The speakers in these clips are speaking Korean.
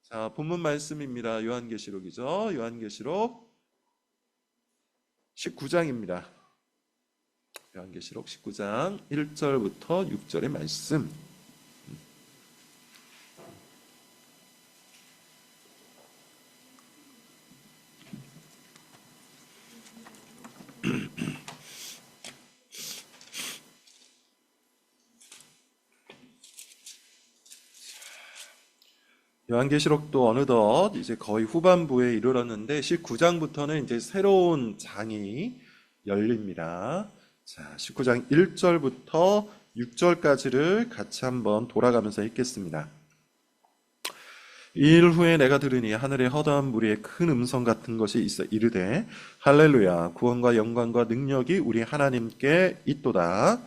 자, 본문 말씀입니다. 요한계시록이죠. 요한계시록 19장입니다. 요한계시록 19장 1절부터 6절의 말씀. 요한계시록도 어느덧 이제 거의 후반부에 이르렀는데 19장부터는 이제 새로운 장이 열립니다. 자, 19장 1절부터 6절까지를 같이 한번 돌아가면서 읽겠습니다. 이 일 후에 내가 들으니 하늘에 허다한 무리의 큰 음성 같은 것이 있어 이르되 할렐루야 구원과 영광과 능력이 우리 하나님께 있도다.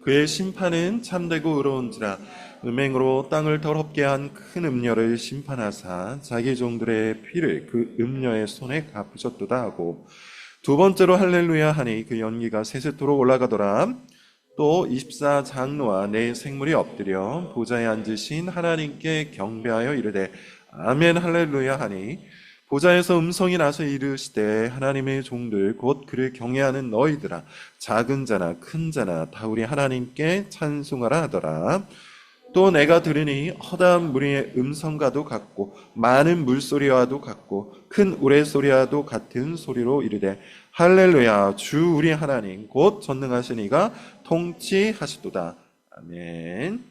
그의 심판은 참되고 의로운지라 음행으로 땅을 더럽게 한 큰 음녀를 심판하사 자기 종들의 피를 그 음녀의 손에 갚으셨도다 하고 두 번째로 할렐루야 하니 그 연기가 세세토록 올라가더라. 또 24장로와 네 생물이 엎드려 보좌에 앉으신 하나님께 경배하여 이르되 아멘 할렐루야 하니 보좌에서 음성이 나서 이르시되 하나님의 종들 곧 그를 경외하는 너희들아 작은 자나 큰 자나 다 우리 하나님께 찬송하라 하더라. 또 내가 들으니 허다한 무리의 음성과도 같고 많은 물소리와도 같고 큰 우레소리와도 같은 소리로 이르되 할렐루야 주 우리 하나님 곧 전능하신 이가 통치하시도다. 아멘.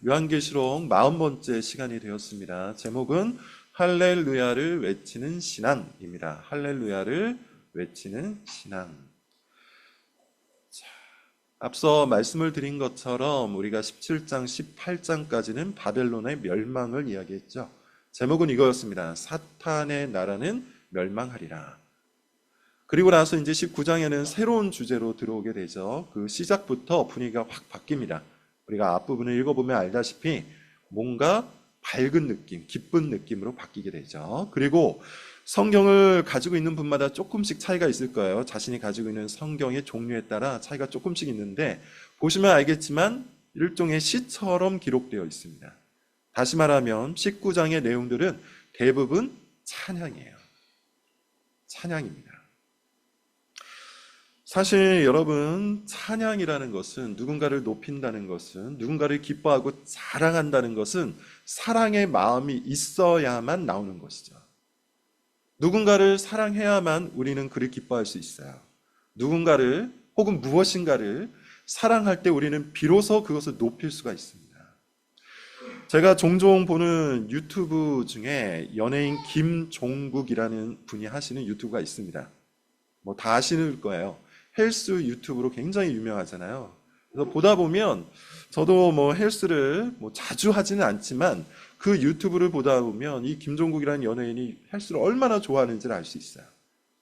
요한계시록 40번째 시간이 되었습니다. 제목은 할렐루야를 외치는 신앙입니다. 할렐루야를 외치는 신앙. 앞서 말씀을 드린 것처럼 우리가 17장, 18장까지는 바벨론의 멸망을 이야기했죠. 제목은 이거였습니다. 사탄의 나라는 멸망하리라. 그리고 나서 이제 19장에는 새로운 주제로 들어오게 되죠. 그 시작부터 분위기가 확 바뀝니다. 우리가 앞부분을 읽어보면 알다시피 뭔가 밝은 느낌, 기쁜 느낌으로 바뀌게 되죠. 그리고 성경을 가지고 있는 분마다 조금씩 차이가 있을 거예요. 자신이 가지고 있는 성경의 종류에 따라 차이가 조금씩 있는데 보시면 알겠지만 일종의 시처럼 기록되어 있습니다. 다시 말하면 19장의 내용들은 대부분 찬양이에요. 찬양입니다. 사실 여러분 찬양이라는 것은 누군가를 높인다는 것은 누군가를 기뻐하고 자랑한다는 것은 사랑의 마음이 있어야만 나오는 것이죠. 누군가를 사랑해야만 우리는 그를 기뻐할 수 있어요. 누군가를 혹은 무엇인가를 사랑할 때 우리는 비로소 그것을 높일 수가 있습니다. 제가 종종 보는 유튜브 중에 연예인 김종국이라는 분이 하시는 유튜브가 있습니다. 뭐 다 아시는 거예요. 헬스 유튜브로 굉장히 유명하잖아요. 그래서 보다 보면 저도 뭐 헬스를 뭐 자주 하지는 않지만 그 유튜브를 보다 보면 이 김종국이라는 연예인이 헬스를 얼마나 좋아하는지를 알 수 있어요.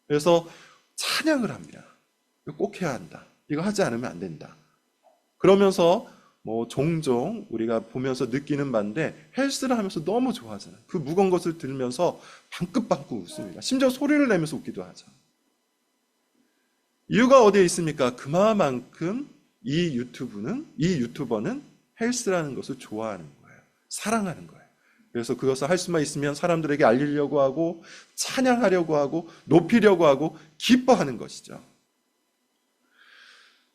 그래서 찬양을 합니다. 이거 꼭 해야 한다. 이거 하지 않으면 안 된다. 그러면서 뭐 종종 우리가 보면서 느끼는 바인데 헬스를 하면서 너무 좋아하잖아요. 그 무거운 것을 들면서 방긋방긋 웃습니다. 심지어 소리를 내면서 웃기도 하죠. 이유가 어디에 있습니까? 그만큼 이 유튜버는 헬스라는 것을 좋아하는 거예요. 사랑하는 거예요. 그래서 그것을 할 수만 있으면 사람들에게 알리려고 하고 찬양하려고 하고 높이려고 하고 기뻐하는 것이죠.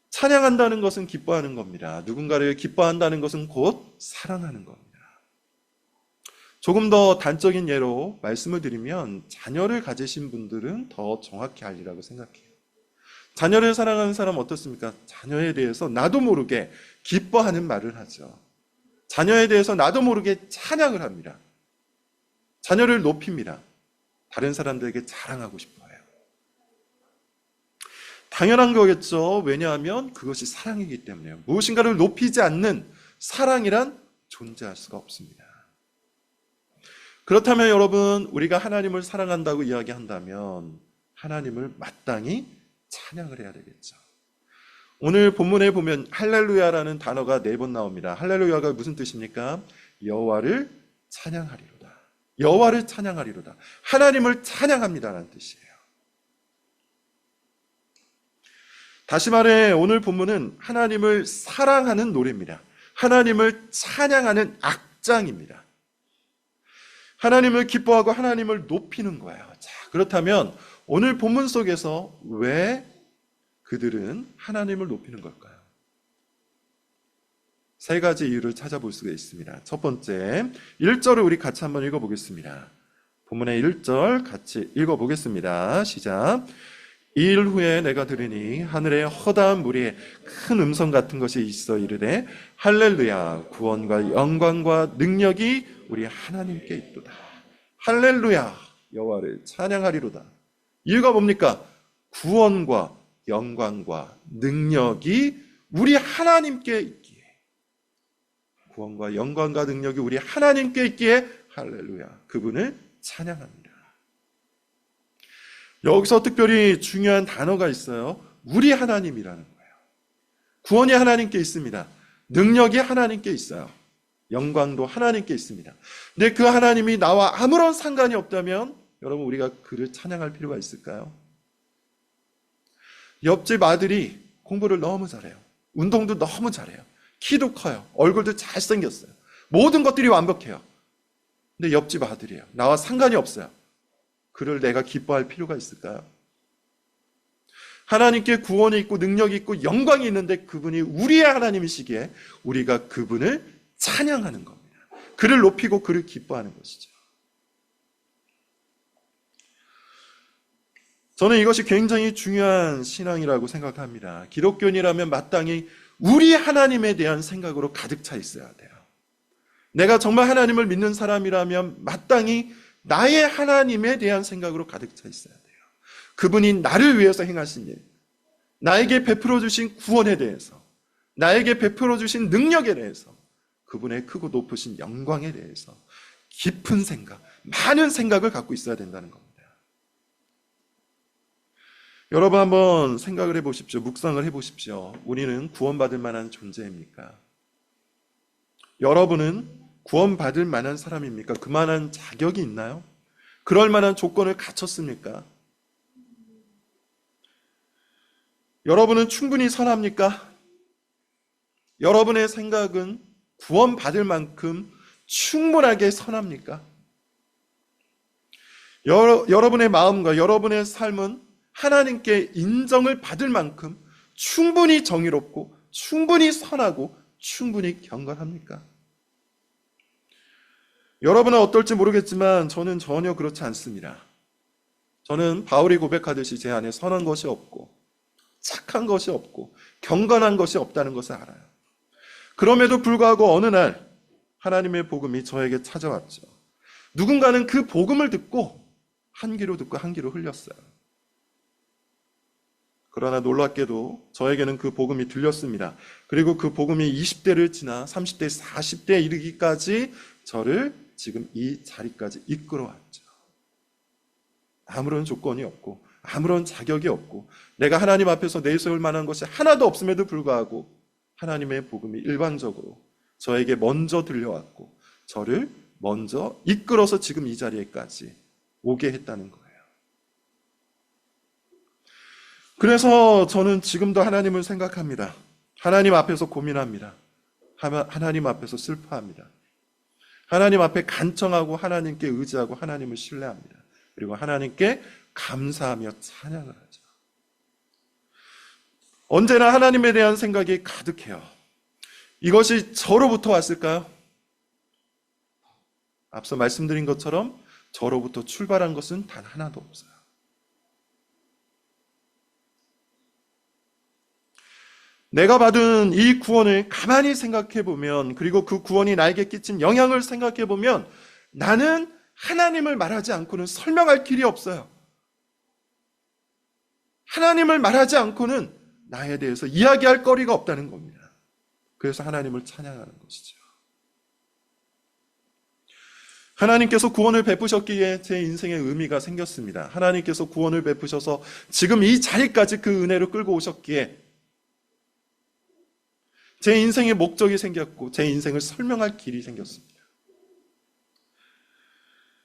찬양한다는 것은 기뻐하는 겁니다. 누군가를 기뻐한다는 것은 곧 사랑하는 겁니다. 조금 더 단적인 예로 말씀을 드리면 자녀를 가지신 분들은 더 정확히 알리라고 생각해요. 자녀를 사랑하는 사람 어떻습니까? 자녀에 대해서 나도 모르게 기뻐하는 말을 하죠. 자녀에 대해서 나도 모르게 찬양을 합니다. 자녀를 높입니다. 다른 사람들에게 자랑하고 싶어요. 당연한 거겠죠. 왜냐하면 그것이 사랑이기 때문에요. 무엇인가를 높이지 않는 사랑이란 존재할 수가 없습니다. 그렇다면 여러분, 우리가 하나님을 사랑한다고 이야기한다면 하나님을 마땅히 찬양을 해야 되겠죠. 오늘 본문에 보면 할렐루야라는 단어가 4번 나옵니다. 할렐루야가 무슨 뜻입니까? 여호와를 찬양하리로다. 여호와를 찬양하리로다. 하나님을 찬양합니다라는 뜻이에요. 다시 말해 오늘 본문은 하나님을 사랑하는 노래입니다. 하나님을 찬양하는 확장입니다. 하나님을 기뻐하고 하나님을 높이는 거예요. 자, 그렇다면 오늘 본문 속에서 왜 그들은 하나님을 높이는 걸까요? 세 가지 이유를 찾아볼 수가 있습니다. 첫 번째, 1절을 우리 같이 한번 읽어보겠습니다. 본문의 1절 같이 읽어보겠습니다. 시작. 이일 후에 내가 들으니 하늘에 허다한 무리에 큰 음성 같은 것이 있어 이르되 할렐루야, 구원과 영광과 능력이 우리 하나님께 있도다. 할렐루야, 여호와를 찬양하리로다. 이유가 뭡니까? 구원과 영광과 능력이 우리 하나님께 있기에, 구원과 영광과 능력이 우리 하나님께 있기에 할렐루야, 그분을 찬양합니다. 여기서 특별히 중요한 단어가 있어요. 우리 하나님이라는 거예요. 구원이 하나님께 있습니다. 능력이 하나님께 있어요. 영광도 하나님께 있습니다. 근데 그 하나님이 나와 아무런 상관이 없다면 여러분, 우리가 그를 찬양할 필요가 있을까요? 옆집 아들이 공부를 너무 잘해요. 운동도 너무 잘해요. 키도 커요. 얼굴도 잘생겼어요. 모든 것들이 완벽해요. 근데 옆집 아들이에요. 나와 상관이 없어요. 그를 내가 기뻐할 필요가 있을까요? 하나님께 구원이 있고 능력이 있고 영광이 있는데 그분이 우리의 하나님이시기에 우리가 그분을 찬양하는 겁니다. 그를 높이고 그를 기뻐하는 것이죠. 저는 이것이 굉장히 중요한 신앙이라고 생각합니다. 기독교인이라면 마땅히 우리 하나님에 대한 생각으로 가득 차 있어야 돼요. 내가 정말 하나님을 믿는 사람이라면 마땅히 나의 하나님에 대한 생각으로 가득 차 있어야 돼요. 그분이 나를 위해서 행하신 일, 나에게 베풀어 주신 구원에 대해서, 나에게 베풀어 주신 능력에 대해서, 그분의 크고 높으신 영광에 대해서 깊은 생각, 많은 생각을 갖고 있어야 된다는 겁니다. 여러분 한번 생각을 해보십시오. 묵상을 해보십시오. 우리는 구원받을 만한 존재입니까? 여러분은 구원받을 만한 사람입니까? 그만한 자격이 있나요? 그럴 만한 조건을 갖췄습니까? 여러분은 충분히 선합니까? 여러분의 생각은 구원받을 만큼 충분하게 선합니까? 여러분의 마음과 여러분의 삶은 하나님께 인정을 받을 만큼 충분히 정의롭고 충분히 선하고 충분히 경건합니까? 여러분은 어떨지 모르겠지만 저는 전혀 그렇지 않습니다. 저는 바울이 고백하듯이 제 안에 선한 것이 없고 착한 것이 없고 경건한 것이 없다는 것을 알아요. 그럼에도 불구하고 어느 날 하나님의 복음이 저에게 찾아왔죠. 누군가는 그 복음을 듣고 한 귀로 듣고 한 귀로 흘렸어요. 그러나 놀랍게도 저에게는 그 복음이 들렸습니다. 그리고 그 복음이 20대를 지나 30대, 40대에 이르기까지 저를 지금 이 자리까지 이끌어왔죠. 아무런 조건이 없고 아무런 자격이 없고 내가 하나님 앞에서 내세울 만한 것이 하나도 없음에도 불구하고 하나님의 복음이 일방적으로 저에게 먼저 들려왔고 저를 먼저 이끌어서 지금 이 자리에까지 오게 했다는 거예요. 그래서 저는 지금도 하나님을 생각합니다. 하나님 앞에서 고민합니다. 하나님 앞에서 슬퍼합니다. 하나님 앞에 간청하고 하나님께 의지하고 하나님을 신뢰합니다. 그리고 하나님께 감사하며 찬양을 하죠. 언제나 하나님에 대한 생각이 가득해요. 이것이 저로부터 왔을까요? 앞서 말씀드린 것처럼 저로부터 출발한 것은 단 하나도 없어요. 내가 받은 이 구원을 가만히 생각해 보면, 그리고 그 구원이 나에게 끼친 영향을 생각해 보면 나는 하나님을 말하지 않고는 설명할 길이 없어요. 하나님을 말하지 않고는 나에 대해서 이야기할 거리가 없다는 겁니다. 그래서 하나님을 찬양하는 것이죠. 하나님께서 구원을 베푸셨기에 제 인생에 의미가 생겼습니다. 하나님께서 구원을 베푸셔서 지금 이 자리까지 그 은혜로 끌고 오셨기에 제 인생의 목적이 생겼고 제 인생을 설명할 길이 생겼습니다.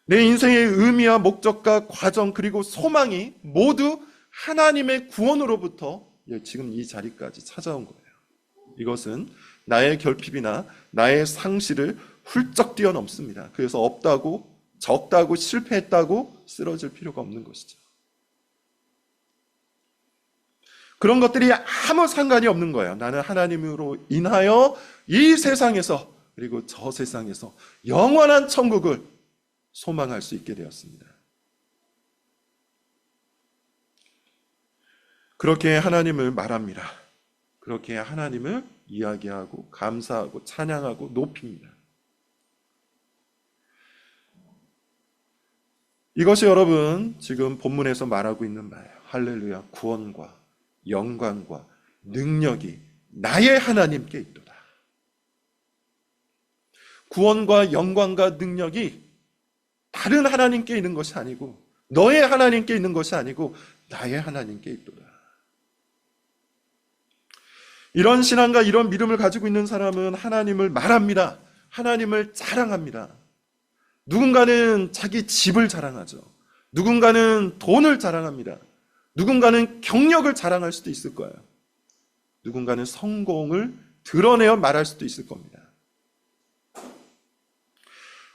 내 인생의 의미와 목적과 과정 그리고 소망이 모두 하나님의 구원으로부터 지금 이 자리까지 찾아온 거예요. 이것은 나의 결핍이나 나의 상실을 훌쩍 뛰어넘습니다. 그래서 없다고, 적다고, 실패했다고 쓰러질 필요가 없는 것이죠. 그런 것들이 아무 상관이 없는 거예요. 나는 하나님으로 인하여 이 세상에서 그리고 저 세상에서 영원한 천국을 소망할 수 있게 되었습니다. 그렇게 하나님을 말합니다. 그렇게 하나님을 이야기하고 감사하고 찬양하고 높입니다. 이것이 여러분 지금 본문에서 말하고 있는 바예요. 할렐루야, 구원과 영광과 능력이 나의 하나님께 있도다. 구원과 영광과 능력이 다른 하나님께 있는 것이 아니고, 너의 하나님께 있는 것이 아니고 나의 하나님께 있도다. 이런 신앙과 이런 믿음을 가지고 있는 사람은 하나님을 말합니다. 하나님을 자랑합니다. 누군가는 자기 집을 자랑하죠. 누군가는 돈을 자랑합니다. 누군가는 경력을 자랑할 수도 있을 거예요. 누군가는 성공을 드러내어 말할 수도 있을 겁니다.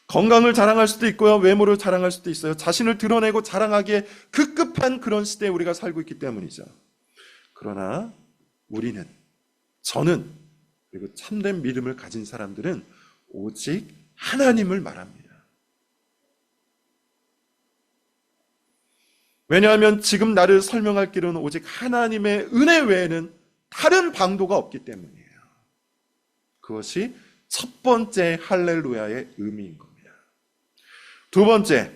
건강을 자랑할 수도 있고요. 외모를 자랑할 수도 있어요. 자신을 드러내고 자랑하기에 급급한 그런 시대에 우리가 살고 있기 때문이죠. 그러나 우리는, 저는, 그리고 참된 믿음을 가진 사람들은 오직 하나님을 말합니다. 왜냐하면 지금 나를 설명할 길은 오직 하나님의 은혜 외에는 다른 방도가 없기 때문이에요. 그것이 첫 번째 할렐루야의 의미인 겁니다. 두 번째,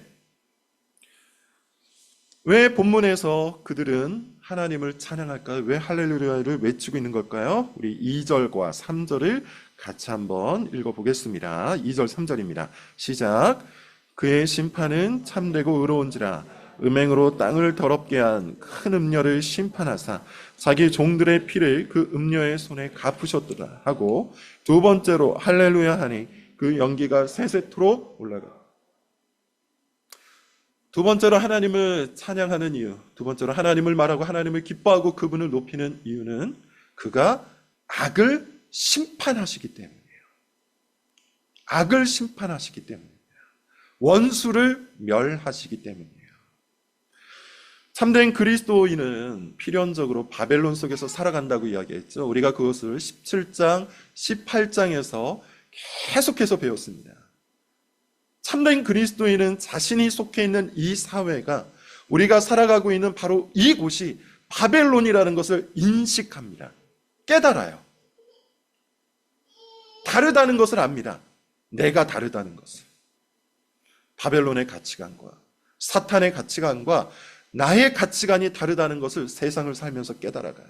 왜 본문에서 그들은 하나님을 찬양할까요? 왜 할렐루야를 외치고 있는 걸까요? 우리 2절과 3절을 같이 한번 읽어보겠습니다. 2절 3절입니다. 시작. 그의 심판은 참되고 의로운지라 음행으로 땅을 더럽게 한 큰 음녀를 심판하사 자기 종들의 피를 그 음녀의 손에 갚으셨도다 하고, 두 번째로 할렐루야 하니 그 연기가 세세토록 올라가. 두 번째로 하나님을 찬양하는 이유, 두 번째로 하나님을 말하고 하나님을 기뻐하고 그분을 높이는 이유는 그가 악을 심판하시기 때문이에요. 악을 심판하시기 때문입니다. 원수를 멸하시기 때문이에요. 참된 그리스도인은 필연적으로 바벨론 속에서 살아간다고 이야기했죠. 우리가 그것을 17장, 18장에서 계속해서 배웠습니다. 참된 그리스도인은 자신이 속해 있는 이 사회가, 우리가 살아가고 있는 바로 이곳이 바벨론이라는 것을 인식합니다. 깨달아요. 다르다는 것을 압니다. 내가 다르다는 것을. 바벨론의 가치관과 사탄의 가치관과 나의 가치관이 다르다는 것을 세상을 살면서 깨달아가요.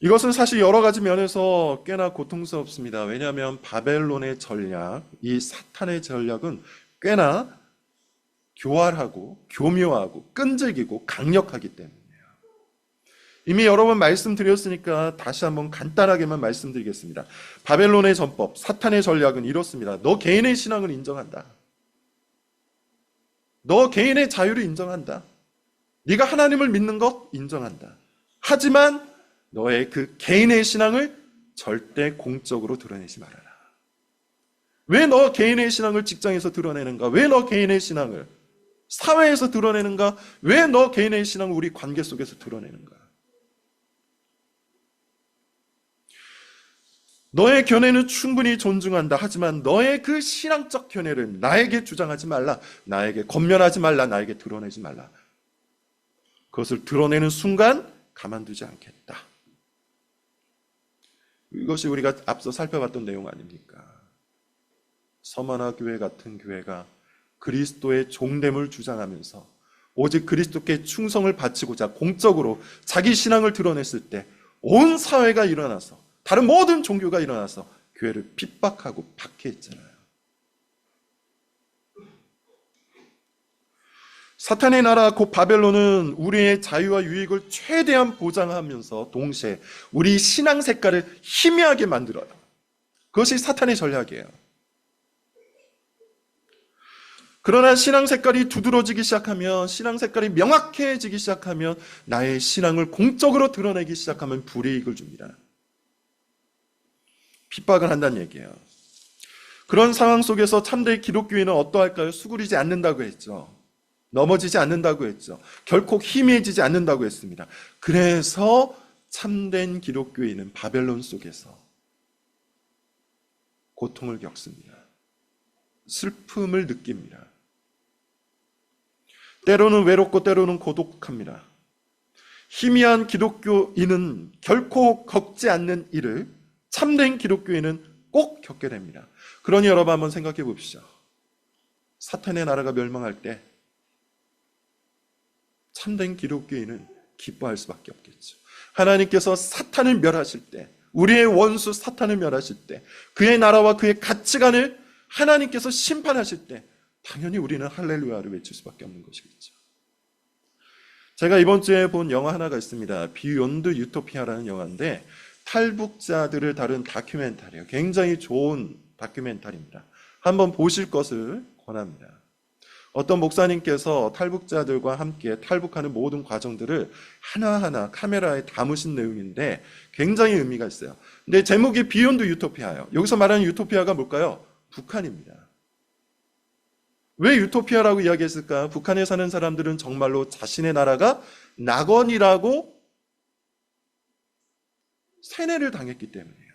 이것은 사실 여러 가지 면에서 꽤나 고통스럽습니다. 왜냐하면 바벨론의 전략, 이 사탄의 전략은 꽤나 교활하고 교묘하고 끈질기고 강력하기 때문이에요. 이미 여러 번 말씀드렸으니까 다시 한번 간단하게만 말씀드리겠습니다. 바벨론의 전법, 사탄의 전략은 이렇습니다. 너 개인의 신앙을 인정한다. 너 개인의 자유를 인정한다. 네가 하나님을 믿는 것 인정한다. 하지만 너의 그 개인의 신앙을 절대 공적으로 드러내지 말아라. 왜 너 개인의 신앙을 직장에서 드러내는가? 왜 너 개인의 신앙을 사회에서 드러내는가? 왜 너 개인의 신앙을 우리 관계 속에서 드러내는가? 너의 견해는 충분히 존중한다. 하지만 너의 그 신앙적 견해를 나에게 주장하지 말라. 나에게 권면하지 말라. 나에게 드러내지 말라. 그것을 드러내는 순간 가만두지 않겠다. 이것이 우리가 앞서 살펴봤던 내용 아닙니까? 서머나 교회 같은 교회가 그리스도의 종됨을 주장하면서 오직 그리스도께 충성을 바치고자 공적으로 자기 신앙을 드러냈을 때 온 사회가 일어나서, 다른 모든 종교가 일어나서 교회를 핍박하고 박해했잖아요. 사탄의 나라 곧 바벨론은 우리의 자유와 유익을 최대한 보장하면서 동시에 우리 신앙 색깔을 희미하게 만들어요. 그것이 사탄의 전략이에요. 그러나 신앙 색깔이 두드러지기 시작하면, 신앙 색깔이 명확해지기 시작하면, 나의 신앙을 공적으로 드러내기 시작하면 불이익을 줍니다. 핍박을 한다는 얘기예요. 그런 상황 속에서 참된 기독교인은 어떠할까요? 수그리지 않는다고 했죠. 넘어지지 않는다고 했죠. 결코 희미해지지 않는다고 했습니다. 그래서 참된 기독교인은 바벨론 속에서 고통을 겪습니다. 슬픔을 느낍니다. 때로는 외롭고 때로는 고독합니다. 희미한 기독교인은 결코 겪지 않는 일을 참된 기독교인은 꼭 겪게 됩니다. 그러니 여러분 한번 생각해 봅시다. 사탄의 나라가 멸망할 때 참된 기독교인은 기뻐할 수밖에 없겠죠. 하나님께서 사탄을 멸하실 때, 우리의 원수 사탄을 멸하실 때, 그의 나라와 그의 가치관을 하나님께서 심판하실 때 당연히 우리는 할렐루야를 외칠 수밖에 없는 것이겠죠. 제가 이번 주에 본 영화 하나가 있습니다. 비욘드 유토피아라는 영화인데 탈북자들을 다룬 다큐멘터리예요. 굉장히 좋은 다큐멘터리입니다. 한번 보실 것을 권합니다. 어떤 목사님께서 탈북자들과 함께 탈북하는 모든 과정들을 하나하나 카메라에 담으신 내용인데 굉장히 의미가 있어요. 근데 제목이 비욘드 유토피아예요. 여기서 말하는 유토피아가 뭘까요? 북한입니다. 왜 유토피아라고 이야기했을까? 북한에 사는 사람들은 정말로 자신의 나라가 낙원이라고 세뇌를 당했기 때문이에요.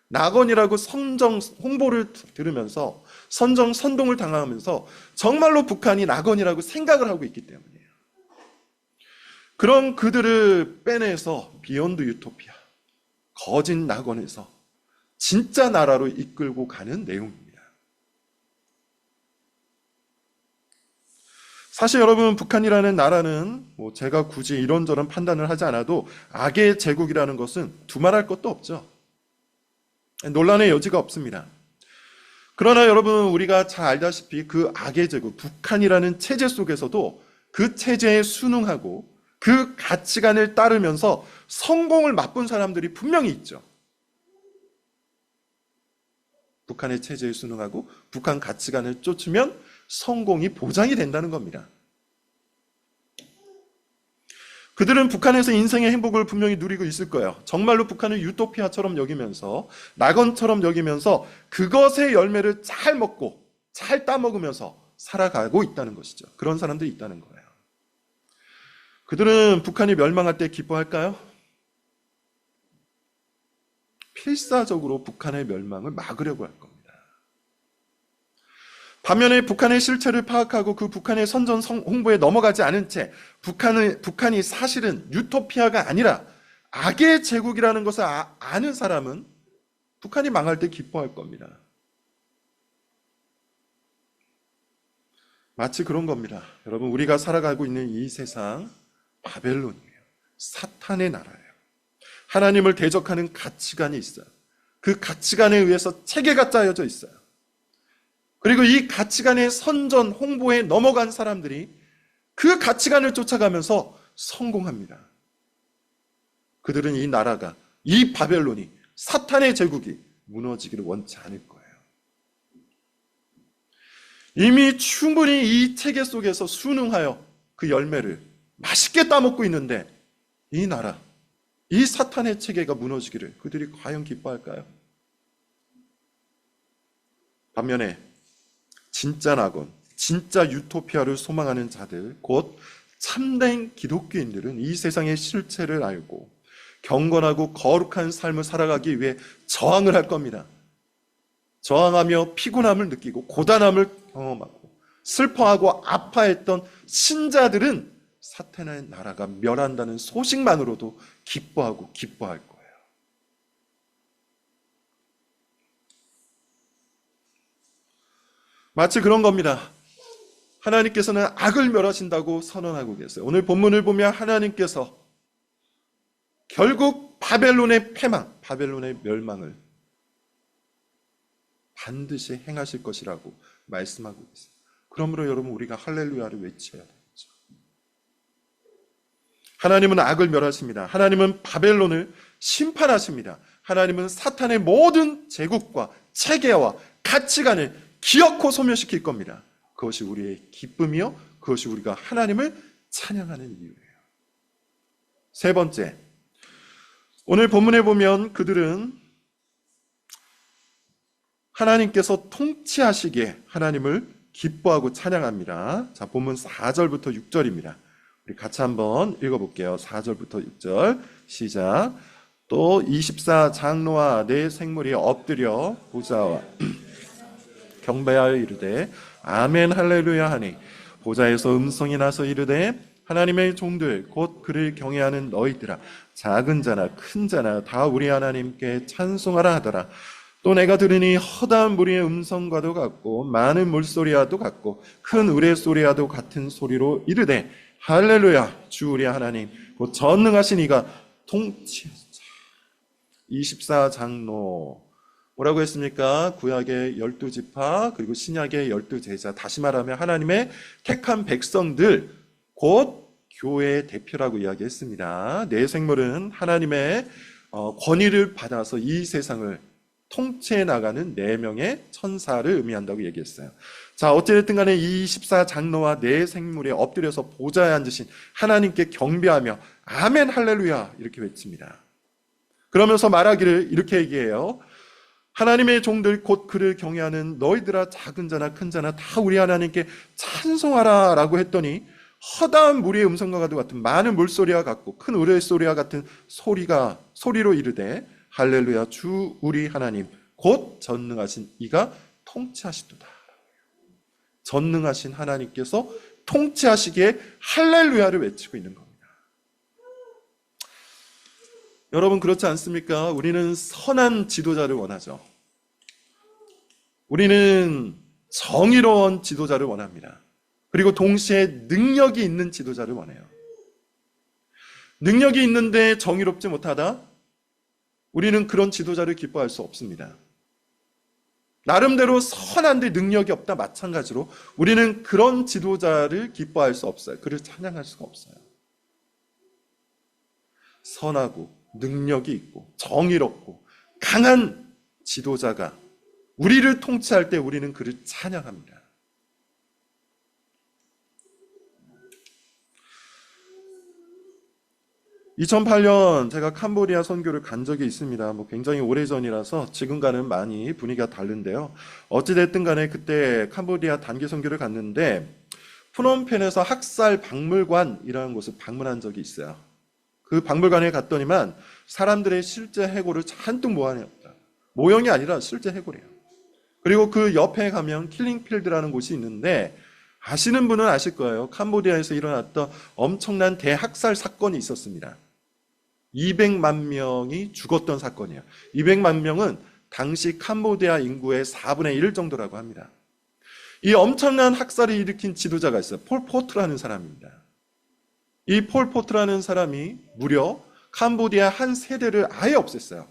낙원이라고 선정 홍보를 들으면서 선동을 당하면서 정말로 북한이 낙원이라고 생각을 하고 있기 때문이에요. 그런 그들을 빼내서 비욘드 유토피아, 거짓 낙원에서 진짜 나라로 이끌고 가는 내용입니다. 사실 여러분, 북한이라는 나라는 제가 굳이 이런저런 판단을 하지 않아도 악의 제국이라는 것은 두말할 것도 없죠. 논란의 여지가 없습니다. 그러나 여러분, 우리가 잘 알다시피 그 악의 제국, 북한이라는 체제 속에서도 그 체제에 순응하고 그 가치관을 따르면서 성공을 맛본 사람들이 분명히 있죠. 북한의 체제에 순응하고 북한 가치관을 쫓으면 성공이 보장이 된다는 겁니다. 그들은 북한에서 인생의 행복을 분명히 누리고 있을 거예요. 정말로 북한을 유토피아처럼 여기면서, 낙원처럼 여기면서 그것의 열매를 잘 먹고 잘 따먹으면서 살아가고 있다는 것이죠. 그런 사람들이 있다는 거예요. 그들은 북한이 멸망할 때 기뻐할까요? 필사적으로 북한의 멸망을 막으려고 할 겁니다. 반면에 북한의 실체를 파악하고 그 북한의 선전 홍보에 넘어가지 않은 채 북한이 사실은 유토피아가 아니라 악의 제국이라는 것을 아는 사람은 북한이 망할 때 기뻐할 겁니다. 마치 그런 겁니다. 여러분, 우리가 살아가고 있는 이 세상 바벨론이에요. 사탄의 나라예요. 하나님을 대적하는 가치관이 있어요. 그 가치관에 의해서 체계가 짜여져 있어요. 그리고 이 가치관의 선전, 홍보에 넘어간 사람들이 그 가치관을 쫓아가면서 성공합니다. 그들은 이 나라가, 이 바벨론이, 사탄의 제국이 무너지기를 원치 않을 거예요. 이미 충분히 이 체계 속에서 순응하여 그 열매를 맛있게 따먹고 있는데 이 나라, 이 사탄의 체계가 무너지기를 그들이 과연 기뻐할까요? 반면에 진짜 낙원, 진짜 유토피아를 소망하는 자들, 곧 참된 기독교인들은 이 세상의 실체를 알고 경건하고 거룩한 삶을 살아가기 위해 저항을 할 겁니다. 저항하며 피곤함을 느끼고 고단함을 경험하고 슬퍼하고 아파했던 신자들은 사탄의 나라가 멸한다는 소식만으로도 기뻐하고 기뻐할 거예요. 마치 그런 겁니다. 하나님께서는 악을 멸하신다고 선언하고 계세요. 오늘 본문을 보면 하나님께서 결국 바벨론의 패망, 바벨론의 멸망을 반드시 행하실 것이라고 말씀하고 있어요. 그러므로 여러분, 우리가 할렐루야를 외쳐야 되겠죠. 하나님은 악을 멸하십니다. 하나님은 바벨론을 심판하십니다. 하나님은 사탄의 모든 제국과 체계와 가치관을 기어코 소멸시킬 겁니다. 그것이 우리의 기쁨이요, 그것이 우리가 하나님을 찬양하는 이유예요. 세 번째, 오늘 본문에 보면 그들은 하나님께서 통치하시기에 하나님을 기뻐하고 찬양합니다. 자, 본문 4절부터 6절입니다. 우리 같이 한번 읽어볼게요. 4절부터 6절 시작. 또 24 장로와 네 생물이 엎드려 보좌와 경배하여 이르되 아멘 할렐루야 하니 보좌에서 음성이 나서 이르되 하나님의 종들 곧 그를 경외하는 너희들아 작은 자나 큰 자나 다 우리 하나님께 찬송하라 하더라. 또 내가 들으니 허다한 무리의 음성과도 같고 많은 물소리와도 같고 큰 우레소리와도 같은 소리로 이르되 할렐루야 주 우리 하나님 곧 전능하신 이가 통치하시자. 24 장로 뭐라고 했습니까? 구약의 12지파 그리고 신약의 12제자, 다시 말하면 하나님의 택한 백성들 곧 교회의 대표라고 이야기했습니다. 네 생물은 하나님의 권위를 받아서 이 세상을 통치해 나가는 4명의 천사를 의미한다고 얘기했어요. 자, 어찌됐든 간에 이 24 장로와 네 생물에 엎드려서 보좌에 앉으신 하나님께 경배하며 아멘 할렐루야 이렇게 외칩니다. 그러면서 말하기를 이렇게 얘기해요. 하나님의 종들 곧 그를 경외하는 너희들아 작은 자나 큰 자나 다 우리 하나님께 찬송하라 라고 했더니 허다한 무리의 음성과 같은 많은 물소리와 같고 큰 우레소리와 같은 소리로 이르되 할렐루야 주 우리 하나님 곧 전능하신 이가 통치하시도다. 전능하신 하나님께서 통치하시기에 할렐루야를 외치고 있는 겁니다. 여러분 그렇지 않습니까? 우리는 선한 지도자를 원하죠. 우리는 정의로운 지도자를 원합니다. 그리고 동시에 능력이 있는 지도자를 원해요. 능력이 있는데 정의롭지 못하다? 우리는 그런 지도자를 기뻐할 수 없습니다. 나름대로 선한데 능력이 없다 마찬가지로 우리는 그런 지도자를 기뻐할 수 없어요. 그를 찬양할 수가 없어요. 선하고 능력이 있고 정의롭고 강한 지도자가 우리를 통치할 때 우리는 그를 찬양합니다. 2008년 제가 캄보디아 선교를 간 적이 있습니다. 굉장히 오래전이라서 지금과는 많이 분위기가 다른데요. 어찌됐든 간에 그때 캄보디아 단기 선교를 갔는데 푸놈펜에서 학살 박물관이라는 곳을 방문한 적이 있어요. 그 박물관에 갔더니만 사람들의 실제 해골을 잔뜩 모아냈다. 모형이 아니라 실제 해골이에요. 그리고 그 옆에 가면 킬링필드라는 곳이 있는데 아시는 분은 아실 거예요. 캄보디아에서 일어났던 엄청난 대학살 사건이 있었습니다. 200만 명이 죽었던 사건이에요. 200만 명은 당시 캄보디아 인구의 4분의 1 정도라고 합니다. 이 엄청난 학살을 일으킨 지도자가 있어요. 폴포트라는 사람입니다. 이 폴포트라는 사람이 무려 캄보디아 한 세대를 아예 없앴어요.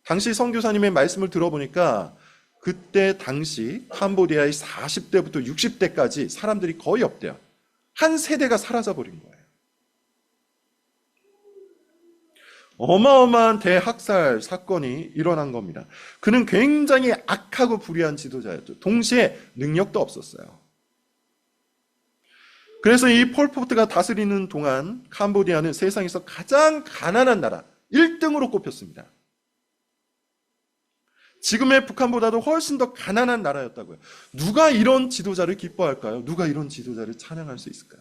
당시 선교사님의 말씀을 들어보니까 그때 당시 캄보디아의 40대부터 60대까지 사람들이 거의 없대요. 한 세대가 사라져버린 거예요. 어마어마한 대학살 사건이 일어난 겁니다. 그는 굉장히 악하고 불의한 지도자였죠. 동시에 능력도 없었어요. 그래서 이 폴포트가 다스리는 동안 캄보디아는 세상에서 가장 가난한 나라 1등으로 꼽혔습니다. 지금의 북한보다도 훨씬 더 가난한 나라였다고요. 누가 이런 지도자를 기뻐할까요? 누가 이런 지도자를 찬양할 수 있을까요?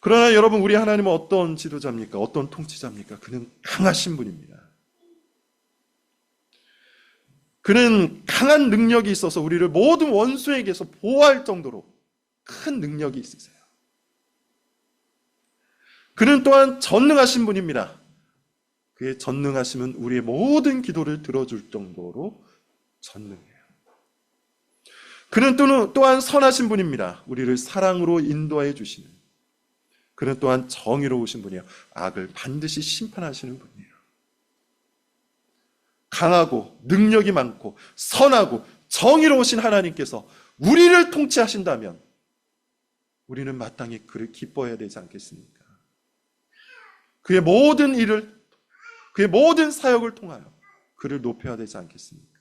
그러나 여러분, 우리 하나님은 어떤 지도자입니까? 어떤 통치자입니까? 그는 강하신 분입니다. 그는 강한 능력이 있어서 우리를 모든 원수에게서 보호할 정도로 큰 능력이 있으세요. 그는 또한 전능하신 분입니다. 그의 전능하심은 우리의 모든 기도를 들어줄 정도로 전능해요. 그는 또한 선하신 분입니다. 우리를 사랑으로 인도해 주시는. 그는 또한 정의로우신 분이에요. 악을 반드시 심판하시는 분이에요. 강하고 능력이 많고 선하고 정의로우신 하나님께서 우리를 통치하신다면 우리는 마땅히 그를 기뻐해야 되지 않겠습니까? 그의 모든 일을, 그의 모든 사역을 통하여 그를 높여야 되지 않겠습니까?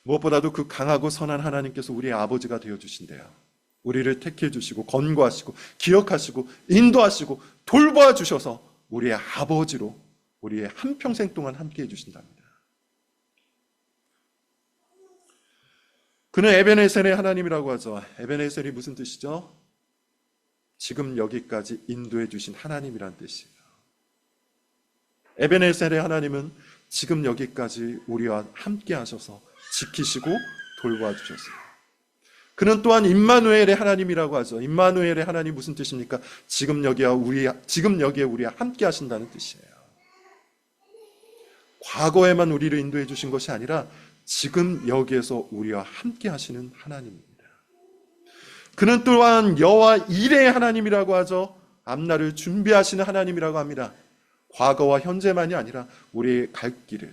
무엇보다도 그 강하고 선한 하나님께서 우리의 아버지가 되어주신대요. 우리를 택해 주시고 권고하시고 기억하시고 인도하시고 돌보아 주셔서 우리의 아버지로 우리의 한평생 동안 함께 해 주신답니다. 그는 에베네셀의 하나님이라고 하죠. 에베네셀이 무슨 뜻이죠? 지금 여기까지 인도해 주신 하나님이란 뜻이에요. 에베네셀의 하나님은 지금 여기까지 우리와 함께 하셔서 지키시고 돌보아 주셨어요. 그는 또한 임마누엘의 하나님이라고 하죠. 임마누엘의 하나님 무슨 뜻입니까? 지금 여기에 우리와 함께 하신다는 뜻이에요. 과거에만 우리를 인도해 주신 것이 아니라 지금 여기에서 우리와 함께 하시는 하나님입니다. 그는 또한 여호와 이레의 하나님이라고 하죠. 앞날을 준비하시는 하나님이라고 합니다. 과거와 현재만이 아니라 우리의 갈 길을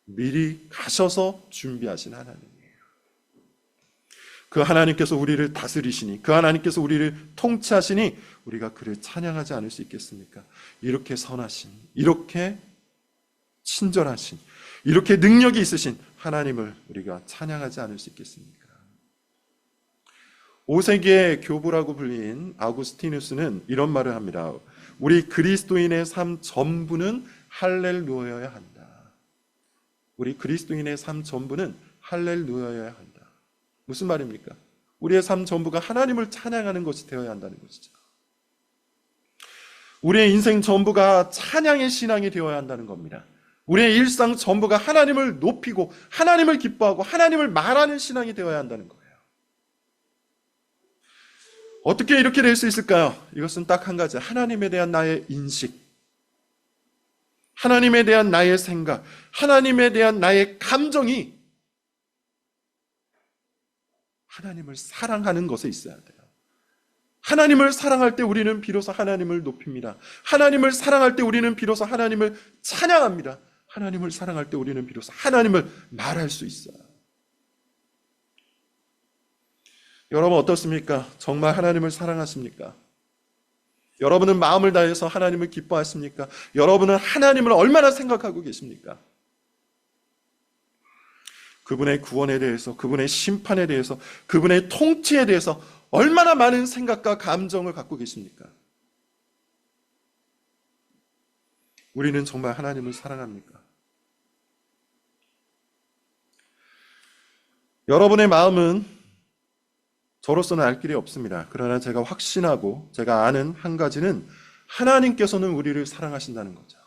미리 가셔서 준비하신 하나님이에요. 그 하나님께서 우리를 다스리시니, 그 하나님께서 우리를 통치하시니 우리가 그를 찬양하지 않을 수 있겠습니까? 이렇게 선하신, 이렇게 친절하신, 이렇게 능력이 있으신 하나님을 우리가 찬양하지 않을 수 있겠습니까? 5세기의 교부라고 불린 아구스티누스는 이런 말을 합니다. 우리 그리스도인의 삶 전부는 할렐루야여야 한다. 우리 그리스도인의 삶 전부는 할렐루야여야 한다. 무슨 말입니까? 우리의 삶 전부가 하나님을 찬양하는 것이 되어야 한다는 것이죠. 우리의 인생 전부가 찬양의 신앙이 되어야 한다는 겁니다. 우리의 일상 전부가 하나님을 높이고 하나님을 기뻐하고 하나님을 말하는 신앙이 되어야 한다는 거예요. 어떻게 이렇게 될 수 있을까요? 이것은 딱 한 가지. 하나님에 대한 나의 인식, 하나님에 대한 나의 생각, 하나님에 대한 나의 감정이 하나님을 사랑하는 것에 있어야 돼요. 하나님을 사랑할 때 우리는 비로소 하나님을 높입니다. 하나님을 사랑할 때 우리는 비로소 하나님을 찬양합니다. 하나님을 사랑할 때 우리는 비로소 하나님을 말할 수 있어요. 여러분 어떻습니까? 정말 하나님을 사랑하십니까? 여러분은 마음을 다해서 하나님을 기뻐하십니까? 여러분은 하나님을 얼마나 생각하고 계십니까? 그분의 구원에 대해서, 그분의 심판에 대해서, 그분의 통치에 대해서 얼마나 많은 생각과 감정을 갖고 계십니까? 우리는 정말 하나님을 사랑합니까? 여러분의 마음은 저로서는 알 길이 없습니다. 그러나 제가 확신하고 제가 아는 한 가지는 하나님께서는 우리를 사랑하신다는 거죠.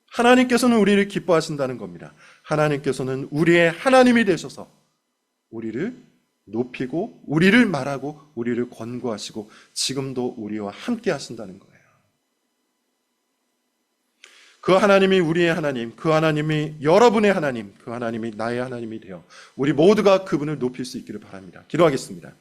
하나님께서는 우리를 기뻐하신다는 겁니다. 하나님께서는 우리의 하나님이 되셔서 우리를 높이고 우리를 말하고 우리를 권고하시고 지금도 우리와 함께 하신다는 거예요. 그 하나님이 우리의 하나님, 그 하나님이 여러분의 하나님, 그 하나님이 나의 하나님이 되어 우리 모두가 그분을 높일 수 있기를 바랍니다. 기도하겠습니다.